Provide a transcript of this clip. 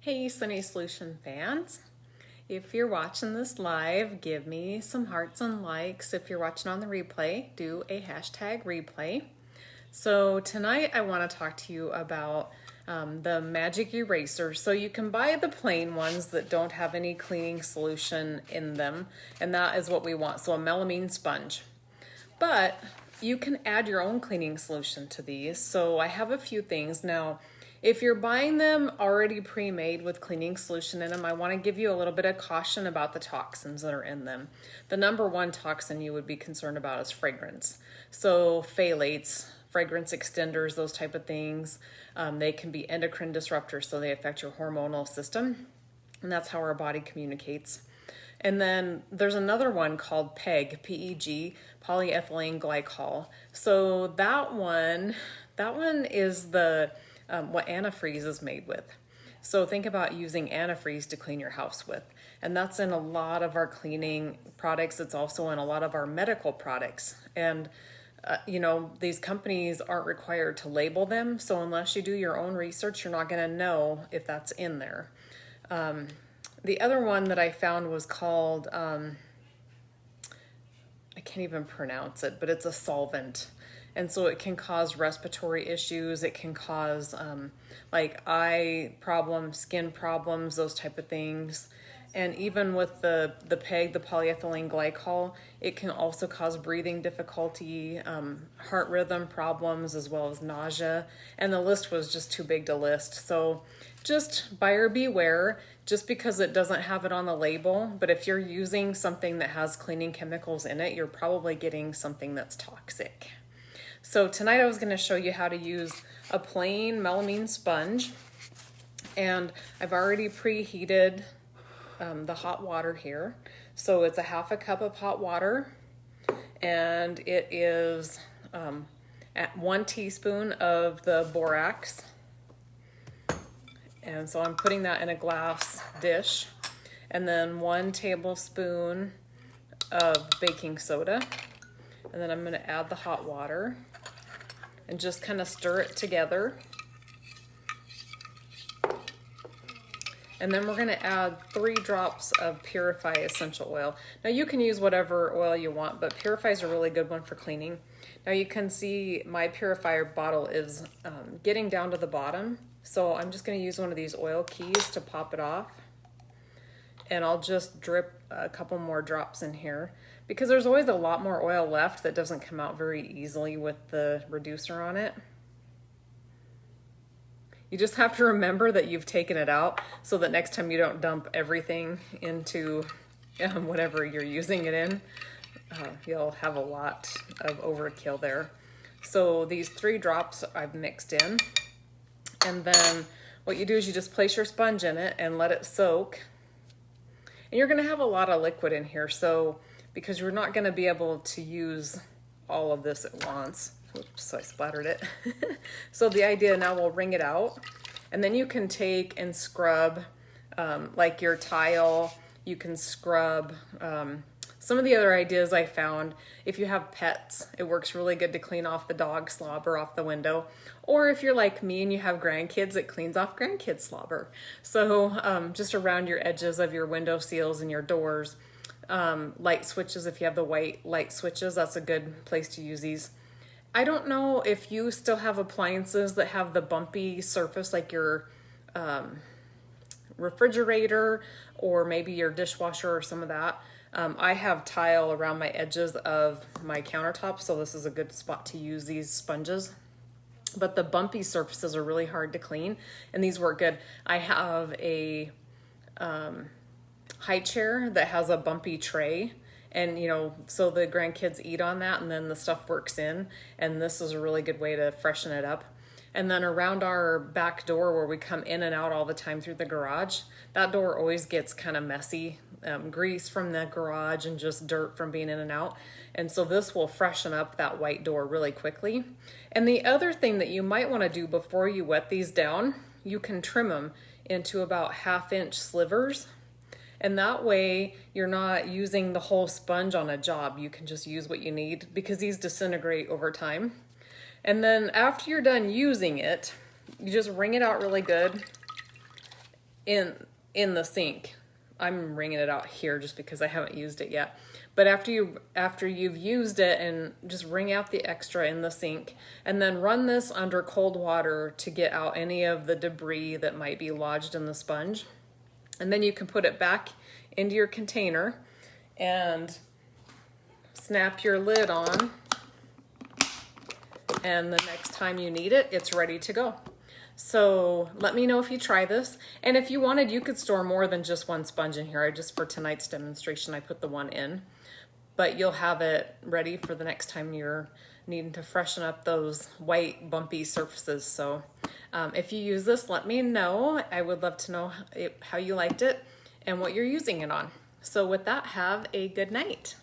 Hey Sunny Solution fans, if you're watching this live, give me some hearts and likes. If you're watching on the replay, do a hashtag replay. So tonight I want to talk to you about the magic erasers. So you can buy the plain ones that don't have any cleaning solution in them, and that is what we want, so a melamine sponge. But you can add your own cleaning solution to these. So I have a few things. Now, if you're buying them already pre-made with cleaning solution in them, I want to give you a little bit of caution about the toxins that are in them. The number one toxin you would be concerned about is fragrance. So phthalates, fragrance extenders, those type of things, they can be endocrine disruptors, so they affect your hormonal system, and that's how our body communicates. And then there's another one called PEG, P-E-G, polyethylene glycol. So that one is the what antifreeze is made with. So think about using antifreeze to clean your house with. And that's in a lot of our cleaning products. It's also in a lot of our medical products. And these companies aren't required to label them. So unless you do your own research, you're not going to know if that's in there. The other one that I found was called, I can't even pronounce it, but it's a solvent. And so it can cause respiratory issues. It can cause like eye problems, skin problems, those type of things. And even with the PEG, the polyethylene glycol, it can also cause breathing difficulty, heart rhythm problems, as well as nausea. And the list was just too big to list. So just buyer beware, just because it doesn't have it on the label. But if you're using something that has cleaning chemicals in it, you're probably getting something that's toxic. So tonight I was going to show you how to use a plain melamine sponge. And I've already preheated the hot water here. So it's a half a cup of hot water, and it is at 1 teaspoon of the borax. And so I'm putting that in a glass dish, and then 1 tablespoon of baking soda. And then I'm going to add the hot water and just kind of stir it together. And then we're going to add 3 drops of Purify essential oil. Now you can use whatever oil you want, but Purify is a really good one for cleaning. Now you can see my Purifier bottle is getting down to the bottom. So I'm just going to use one of these oil keys to pop it off. And I'll just drip a couple more drops in here, because there's always a lot more oil left that doesn't come out very easily with the reducer on it. You just have to remember that you've taken it out, so that next time you don't dump everything into whatever you're using it in. You'll have a lot of overkill there. So these 3 drops I've mixed in. And then what you do is you just place your sponge in it and let it soak. And you're going to have a lot of liquid in here, so because you're not going to be able to use all of this at once. Oops, I splattered it. So the idea now, we'll wring it out, and then you can take and scrub like your tile. You can scrub some of the other ideas I found. If you have pets, it works really good to clean off the dog slobber off the window. Or if you're like me and you have grandkids, it cleans off grandkids slobber. So just around your edges of your window seals and your doors. Light switches, if you have the white light switches, that's a good place to use these. I don't know if you still have appliances that have the bumpy surface, like your refrigerator or maybe your dishwasher or some of that. I have tile around my edges of my countertops, so this is a good spot to use these sponges. But the bumpy surfaces are really hard to clean, and these work good. I have a high chair that has a bumpy tray, and so the grandkids eat on that, and then the stuff works in, and this is a really good way to freshen it up. And then around our back door, where we come in and out all the time through the garage, that door always gets kind of messy, grease from the garage and just dirt from being in and out. And so this will freshen up that white door really quickly. And the other thing that you might want to do before you wet these down, you can trim them into about 1/2-inch slivers. And that way you're not using the whole sponge on a job. You can just use what you need, because these disintegrate over time. And then after you're done using it, you just wring it out really good in the sink. I'm wringing it out here just because I haven't used it yet. But after you've used it, and just wring out the extra in the sink, and then run this under cold water to get out any of the debris that might be lodged in the sponge. And then you can put it back into your container and snap your lid on, and the next time you need it, it's ready to go. So let me know if you try this. And if you wanted, you could store more than just one sponge in here. Just for tonight's demonstration, I put the one in. But you'll have it ready for the next time you're needing to freshen up those white bumpy surfaces. So if you use this, let me know. I would love to know how you liked it and what you're using it on. So with that, have a good night.